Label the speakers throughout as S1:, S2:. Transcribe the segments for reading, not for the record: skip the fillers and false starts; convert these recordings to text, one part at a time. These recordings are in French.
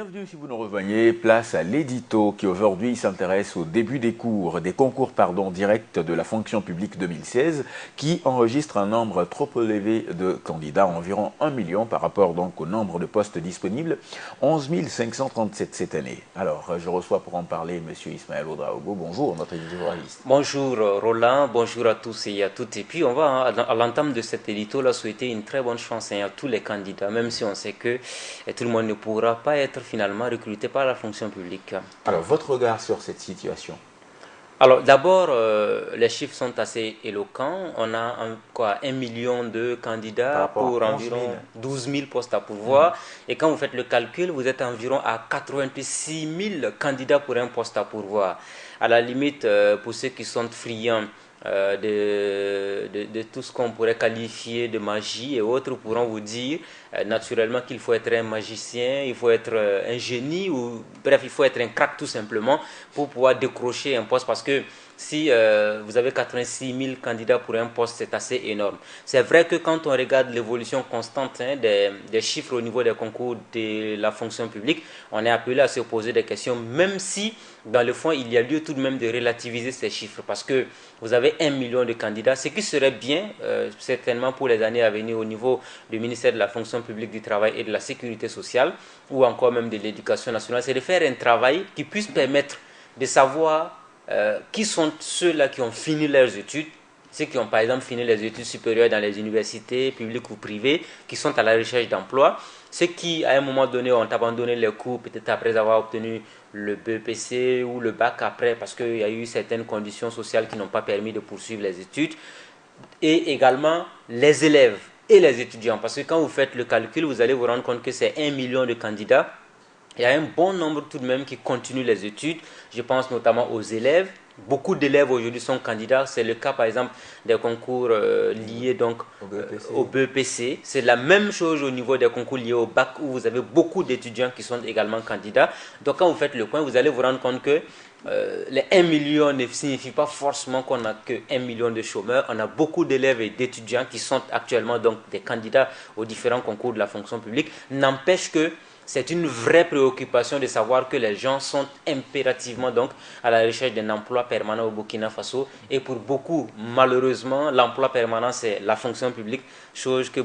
S1: Bienvenue si vous nous rejoignez, place à l'édito qui aujourd'hui s'intéresse au début des concours directs de la fonction publique 2016 qui enregistre un nombre trop élevé de candidats, environ 1 million par rapport donc au nombre de postes disponibles, 11 537 cette année. Alors je reçois pour en parler M. Ismaël Ouedraogo, bonjour notre éditorialiste.
S2: Bonjour Roland, bonjour à tous et à toutes. Et puis on va à l'entame de cet édito souhaiter une très bonne chance à tous les candidats, même si on sait que tout le monde ne pourra pas être finalement recruté par la fonction publique.
S1: Alors votre regard sur cette situation?
S2: Alors d'abord, les chiffres sont assez éloquents. On a 1 million de candidats pour environ 12 000 postes à pourvoir. Et quand vous faites le calcul, vous êtes environ à 86 000 candidats pour un poste à pourvoir. À la limite, pour ceux qui sont friands de tout ce qu'on pourrait qualifier de magie et autres pourront vous dire naturellement qu'il faut être un magicien, il faut être un génie ou bref, il faut être un crack tout simplement pour pouvoir décrocher un poste parce que si vous avez 86 000 candidats pour un poste, c'est assez énorme. C'est vrai que quand on regarde l'évolution constante des chiffres au niveau des concours de la fonction publique, on est appelé à se poser des questions, même si dans le fond, il y a lieu tout de même de relativiser ces chiffres parce que vous avez 1 million de candidats. Ce qui serait bien, certainement pour les années à venir au niveau du ministère de la fonction publique du travail et de la sécurité sociale ou encore même de l'éducation nationale, c'est de faire un travail qui puisse permettre de savoir qui sont ceux-là qui ont fini leurs études, ceux qui ont par exemple fini les études supérieures dans les universités publiques ou privées, qui sont à la recherche d'emploi, ceux qui à un moment donné ont abandonné les cours peut-être après avoir obtenu le BEPC ou le bac après parce qu'il y a eu certaines conditions sociales qui n'ont pas permis de poursuivre les études, et également les élèves et les étudiants, parce que quand vous faites le calcul, vous allez vous rendre compte que c'est 1 million de candidats. Il y a un bon nombre tout de même qui continuent les études. Je pense notamment aux élèves. Beaucoup d'élèves aujourd'hui sont candidats. C'est le cas par exemple des concours liés donc au BEPC. C'est la même chose au niveau des concours liés au bac où vous avez beaucoup d'étudiants qui sont également candidats. Donc quand vous faites le point, vous allez vous rendre compte que les 1 million ne signifie pas forcément qu'on n'a que 1 million de chômeurs. On a beaucoup d'élèves et d'étudiants qui sont actuellement donc des candidats aux différents concours de la fonction publique. N'empêche que c'est une vraie préoccupation de savoir que les gens sont impérativement donc à la recherche d'un emploi permanent au Burkina Faso. Et pour beaucoup, malheureusement, l'emploi permanent, c'est la fonction publique, chose que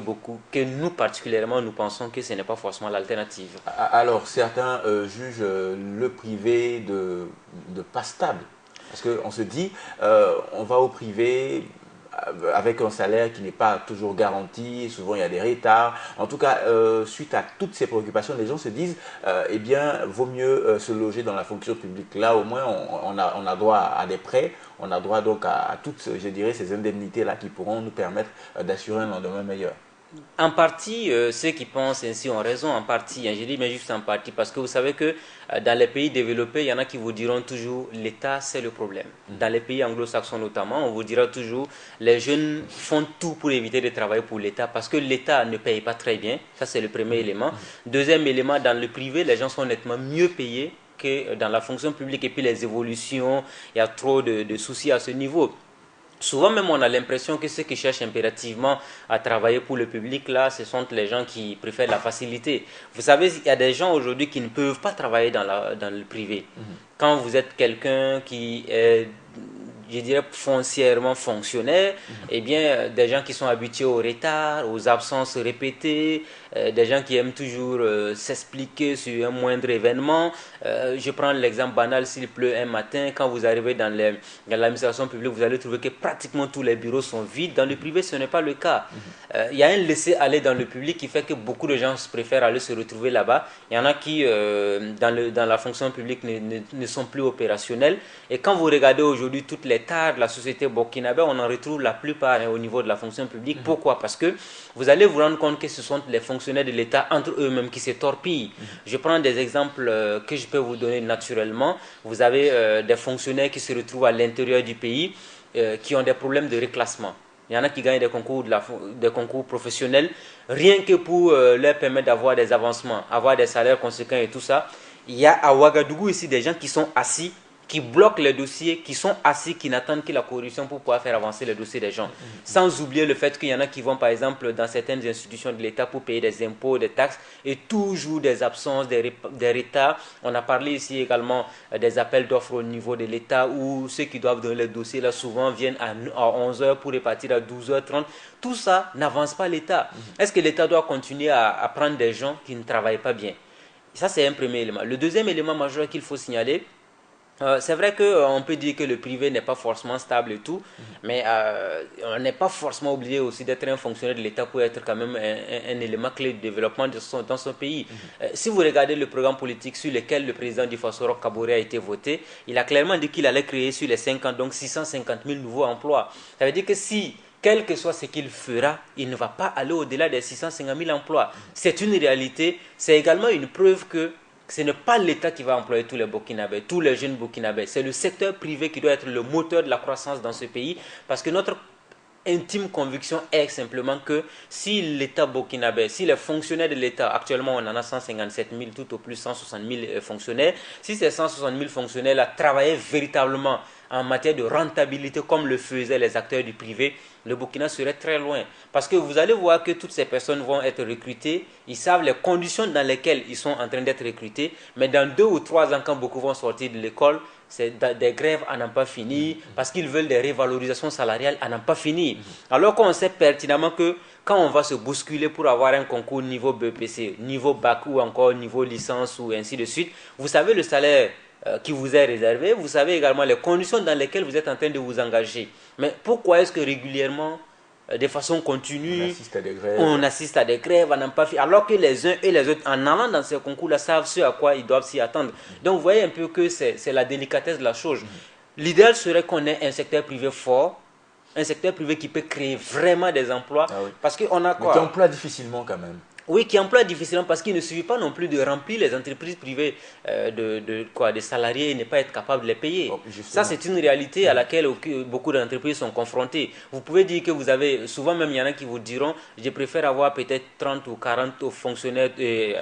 S2: nous particulièrement, nous pensons que ce n'est pas forcément l'alternative.
S1: Alors, certains jugent le privé de pas stable. Parce qu'on se dit, on va au privé avec un salaire qui n'est pas toujours garanti, souvent il y a des retards. En tout cas, suite à toutes ces préoccupations, les gens se disent, eh bien, vaut mieux se loger dans la fonction publique. Là, au moins, on a droit à des prêts, on a droit donc à toutes, je dirais, ces indemnités-là qui pourront nous permettre d'assurer un lendemain meilleur.
S2: En partie, ceux qui pensent ainsi ont raison, en partie, je dis mais juste en partie, parce que vous savez que dans les pays développés, il y en a qui vous diront toujours l'État c'est le problème. Dans les pays anglo-saxons notamment, on vous dira toujours les jeunes font tout pour éviter de travailler pour l'État parce que l'État ne paye pas très bien, ça c'est le premier élément. Deuxième élément, dans le privé, les gens sont nettement mieux payés que dans la fonction publique et puis les évolutions, il y a trop de soucis à ce niveau. Souvent même on a l'impression que ceux qui cherchent impérativement à travailler pour le public là, ce sont les gens qui préfèrent la facilité. Vous savez, il y a des gens aujourd'hui qui ne peuvent pas travailler dans le privé. Quand vous êtes quelqu'un qui est, je dirais, foncièrement fonctionnaire, eh bien, des gens qui sont habitués au retard, aux absences répétées, des gens qui aiment toujours s'expliquer sur un moindre événement. Je prends l'exemple banal, s'il pleut un matin, quand vous arrivez dans l'administration publique, vous allez trouver que pratiquement tous les bureaux sont vides. Dans le privé, ce n'est pas le cas. Il y a un laisser-aller dans le public qui fait que beaucoup de gens préfèrent aller se retrouver là-bas. Il y en a qui, dans la fonction publique, ne sont plus opérationnels. Et quand vous regardez aujourd'hui toutes les tares de la société burkinabé, on en retrouve la plupart au niveau de la fonction publique. Pourquoi? Parce que vous allez vous rendre compte que ce sont les fonctionnaires de l'État entre eux-mêmes qui se torpillent. Je prends des exemples que je peux vous donner naturellement. Vous avez des fonctionnaires qui se retrouvent à l'intérieur du pays qui ont des problèmes de reclassement. Il y en a qui gagnent des concours professionnels rien que pour leur permettre d'avoir des avancements, avoir des salaires conséquents et tout ça. Il y a à Ouagadougou ici des gens qui sont assis qui bloquent les dossiers, qui sont assis, qui n'attendent que la corruption pour pouvoir faire avancer les dossiers des gens. Sans oublier le fait qu'il y en a qui vont, par exemple, dans certaines institutions de l'État pour payer des impôts, des taxes, et toujours des absences, des retards. On a parlé ici également des appels d'offres au niveau de l'État où ceux qui doivent donner les dossiers, là, souvent viennent à 11h pour repartir à 12h30. Tout ça n'avance pas l'État. Est-ce que l'État doit continuer à prendre des gens qui ne travaillent pas bien? Ça, c'est un premier élément. Le deuxième élément majeur qu'il faut signaler, c'est vrai qu'on peut dire que le privé n'est pas forcément stable et tout, mais on n'est pas forcément obligé aussi d'être un fonctionnaire de l'État pour être quand même un élément clé de développement dans son pays. Si vous regardez le programme politique sur lequel le président du Faso Roch Kaboré a été voté, il a clairement dit qu'il allait créer sur les 5 ans donc 650 000 nouveaux emplois. Ça veut dire que si, quel que soit ce qu'il fera, il ne va pas aller au-delà des 650 000 emplois. C'est une réalité, c'est également une preuve que ce n'est pas l'État qui va employer tous les Burkinabés, tous les jeunes Burkinabés. C'est le secteur privé qui doit être le moteur de la croissance dans ce pays. Parce que notre intime conviction est simplement que si l'État burkinabé, si les fonctionnaires de l'État, actuellement on en a 157 000, tout au plus 160 000 fonctionnaires, si ces 160 000 fonctionnaires-là travaillaient véritablement en matière de rentabilité comme le faisaient les acteurs du privé, le Burkina serait très loin. Parce que vous allez voir que toutes ces personnes vont être recrutées, ils savent les conditions dans lesquelles ils sont en train d'être recrutés, mais dans 2 ou 3 ans, quand beaucoup vont sortir de l'école, c'est des grèves à n'en pas finir, parce qu'ils veulent des revalorisations salariales à n'en pas finir. Alors qu'on sait pertinemment que quand on va se bousculer pour avoir un concours niveau BPC, niveau bac ou encore niveau licence ou ainsi de suite, vous savez le salaire qui vous est réservé, vous savez également les conditions dans lesquelles vous êtes en train de vous engager. Mais pourquoi est-ce que régulièrement, de façon continue, on assiste à des grèves, à n'en pas finir, alors que les uns et les autres, en allant dans ces concours-là, savent ce à quoi ils doivent s'y attendre. Donc vous voyez un peu que c'est la délicatesse de la chose. L'idéal serait qu'on ait un secteur privé fort, un secteur privé qui peut créer vraiment des emplois.
S1: Ah oui.
S2: Parce qu'on a quoi?
S1: Mais qui emploie difficilement quand même.
S2: Oui, qui emploie difficilement parce qu'il ne suffit pas non plus de remplir les entreprises privées de salariés et ne pas être capable de les payer. Oh, ça, c'est une réalité à laquelle beaucoup d'entreprises sont confrontées. Vous pouvez dire que vous avez, souvent même il y en a qui vous diront, je préfère avoir peut-être 30 ou 40 fonctionnaires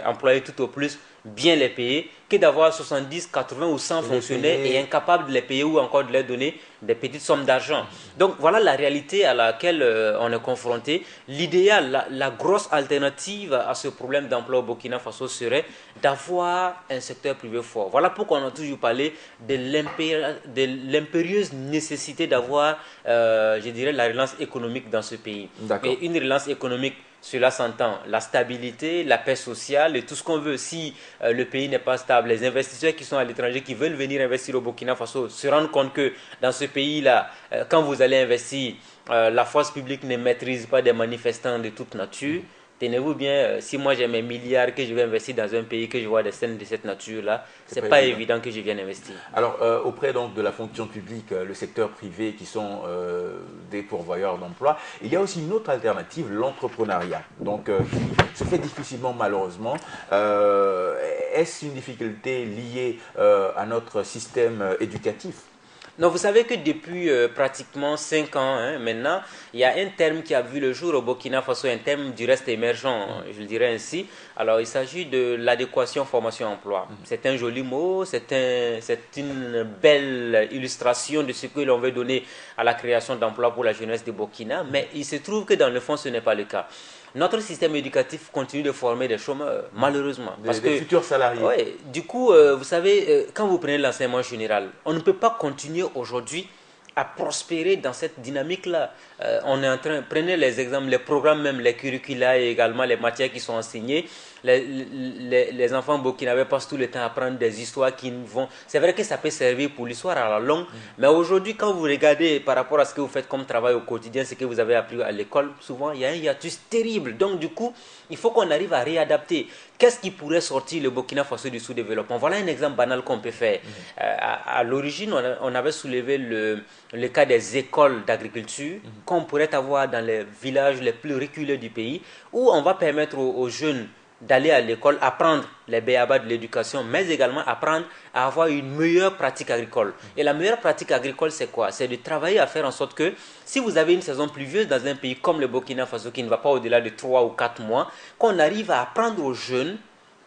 S2: employés tout au plus, bien les payer, que d'avoir 70, 80 ou 100 fonctionnaires et incapables de les payer ou encore de leur donner des petites sommes d'argent. Donc voilà la réalité à laquelle on est confronté. L'idéal, la grosse alternative à ce problème d'emploi au Burkina Faso serait d'avoir un secteur privé fort. Voilà pourquoi on a toujours parlé de l'impérieuse nécessité d'avoir, je dirais, la relance économique dans ce pays. Et une relance économique, cela s'entend, la stabilité, la paix sociale et tout ce qu'on veut. Si le pays n'est pas stable, les investisseurs qui sont à l'étranger, qui veulent venir investir au Burkina Faso, se rendent compte que dans ce pays-là, quand vous allez investir, la force publique ne maîtrise pas des manifestants de toute nature. Tenez-vous bien, si moi j'ai mes milliards que je vais investir dans un pays, que je vois des scènes de cette nature-là, c'est pas évident que je vienne investir.
S1: Alors, auprès donc de la fonction publique, le secteur privé qui sont des pourvoyeurs d'emploi, il y a aussi une autre alternative, l'entrepreneuriat, donc qui se fait difficilement malheureusement. Est-ce une difficulté liée à notre système éducatif ?
S2: Non, vous savez que depuis pratiquement 5 ans maintenant, il y a un terme qui a vu le jour au Burkina Faso, un terme du reste émergent, je le dirais ainsi. Alors, il s'agit de l'adéquation formation-emploi. C'est un joli mot, c'est une belle illustration de ce que l'on veut donner à la création d'emplois pour la jeunesse du Burkina, mais il se trouve que dans le fond, ce n'est pas le cas. Notre système éducatif continue de former des chômeurs, malheureusement.
S1: Des futurs salariés.
S2: Ouais, du coup, vous savez, quand vous prenez l'enseignement général, on ne peut pas continuer aujourd'hui à prospérer dans cette dynamique-là. On est en train, prenez les exemples, les programmes même, les curricula et également les matières qui sont enseignées. Les enfants burkinabés passent tout le temps à apprendre des histoires qui vont... C'est vrai que ça peut servir pour l'histoire à la longue, mais aujourd'hui, quand vous regardez par rapport à ce que vous faites comme travail au quotidien, ce que vous avez appris à l'école, souvent, il y a un hiatus terrible. Donc, du coup, il faut qu'on arrive à réadapter. Qu'est-ce qui pourrait sortir le Burkina Faso du sous-développement? Voilà un exemple banal qu'on peut faire. À l'origine, on avait soulevé le cas des écoles d'agriculture qu'on pourrait avoir dans les villages les plus reculés du pays, où on va permettre aux jeunes d'aller à l'école, apprendre les b.a.-ba de l'éducation, mais également apprendre à avoir une meilleure pratique agricole. Et la meilleure pratique agricole, c'est quoi? C'est de travailler à faire en sorte que, si vous avez une saison pluvieuse dans un pays comme le Burkina Faso, qui ne va pas au-delà de 3 ou 4 mois, qu'on arrive à apprendre aux jeunes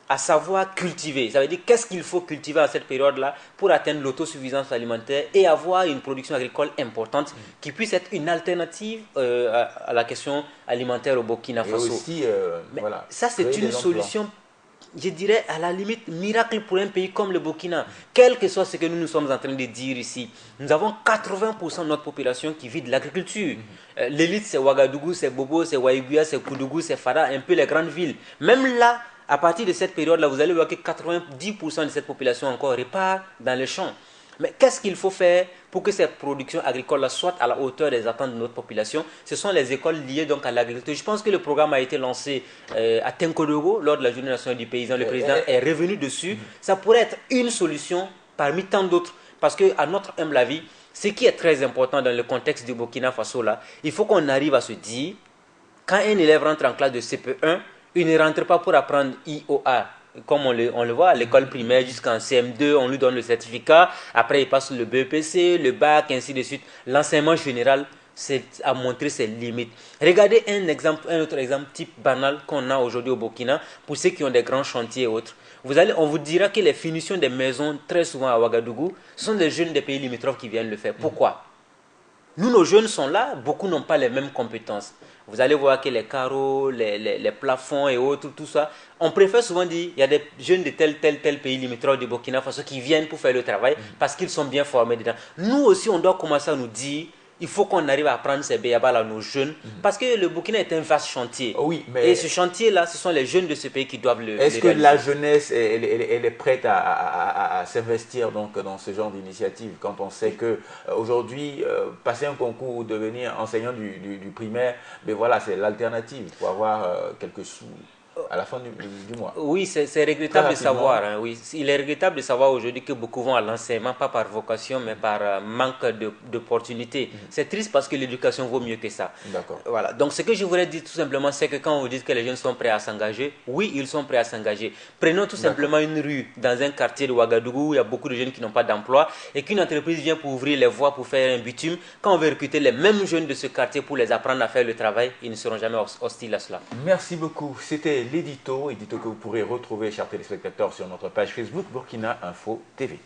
S2: à savoir cultiver. Ça veut dire qu'est-ce qu'il faut cultiver à cette période-là pour atteindre l'autosuffisance alimentaire et avoir une production agricole importante qui puisse être une alternative à la question alimentaire au Burkina Faso.
S1: Et aussi, voilà,
S2: ça, c'est
S1: créer
S2: une
S1: des emplois.
S2: solution, je dirais, à la limite, miracle pour un pays comme le Burkina. Quel que soit ce que nous sommes en train de dire ici, nous avons 80% de notre population qui vit de l'agriculture. L'élite, c'est Ouagadougou, c'est Bobo, c'est Waïguia, c'est Koudougou, c'est Fara, un peu les grandes villes. Même là, à partir de cette période-là, vous allez voir que 90% de cette population encore repart dans les champs. Mais qu'est-ce qu'il faut faire pour que cette production agricole soit à la hauteur des attentes de notre population? Ce sont les écoles liées donc à l'agriculture. Je pense que le programme a été lancé à Tenkodogo lors de la Journée nationale du paysan. Le président est revenu dessus. Ça pourrait être une solution parmi tant d'autres. Parce qu'à notre humble avis, ce qui est très important dans le contexte du Burkina Faso, là, il faut qu'on arrive à se dire, quand un élève rentre en classe de CP1, il ne rentre pas pour apprendre IOA. Comme on le voit à l'école primaire jusqu'en CM2, on lui donne le certificat. Après, il passe le BEPC, le bac, ainsi de suite. L'enseignement général a montré ses limites. Regardez un autre exemple type banal qu'on a aujourd'hui au Burkina pour ceux qui ont des grands chantiers et autres. On vous dira que les finitions des maisons, très souvent à Ouagadougou, ce sont des jeunes des pays limitrophes qui viennent le faire. Pourquoi? Nous, nos jeunes sont là, beaucoup n'ont pas les mêmes compétences. Vous allez voir que les carreaux, les plafonds et autres, tout ça, on préfère souvent dire il y a des jeunes de tel pays limitrophe du Burkina Faso qui viennent pour faire le travail parce qu'ils sont bien formés dedans. Nous aussi, on doit commencer à nous dire il faut qu'on arrive à apprendre ces béyabas à nos jeunes parce que le Burkina est un vaste chantier.
S1: Oui, mais
S2: et ce chantier-là, ce sont les jeunes de ce pays qui doivent le
S1: est-ce que
S2: réaliser.
S1: la jeunesse, elle est prête à s'investir donc dans ce genre d'initiative quand on sait que aujourd'hui, passer un concours ou devenir enseignant du primaire, mais voilà, c'est l'alternative pour avoir quelques sous à la fin du mois.
S2: Oui, c'est regrettable de savoir. Hein, oui. Il est regrettable de savoir aujourd'hui que beaucoup vont à l'enseignement, pas par vocation, mais par manque d'opportunités. C'est triste parce que l'éducation vaut mieux que ça.
S1: D'accord.
S2: Voilà. Donc, ce que je voudrais dire tout simplement, c'est que quand on vous dit que les jeunes sont prêts à s'engager, oui, ils sont prêts à s'engager. Prenons tout simplement une rue dans un quartier de Ouagadougou où il y a beaucoup de jeunes qui n'ont pas d'emploi et qu'une entreprise vient pour ouvrir les voies pour faire un bitume. Quand on veut recruter les mêmes jeunes de ce quartier pour les apprendre à faire le travail, ils ne seront jamais hostiles à cela.
S1: Merci beaucoup. C'était l'édito que vous pourrez retrouver, chers téléspectateurs, sur notre page Facebook Burkina Info TV.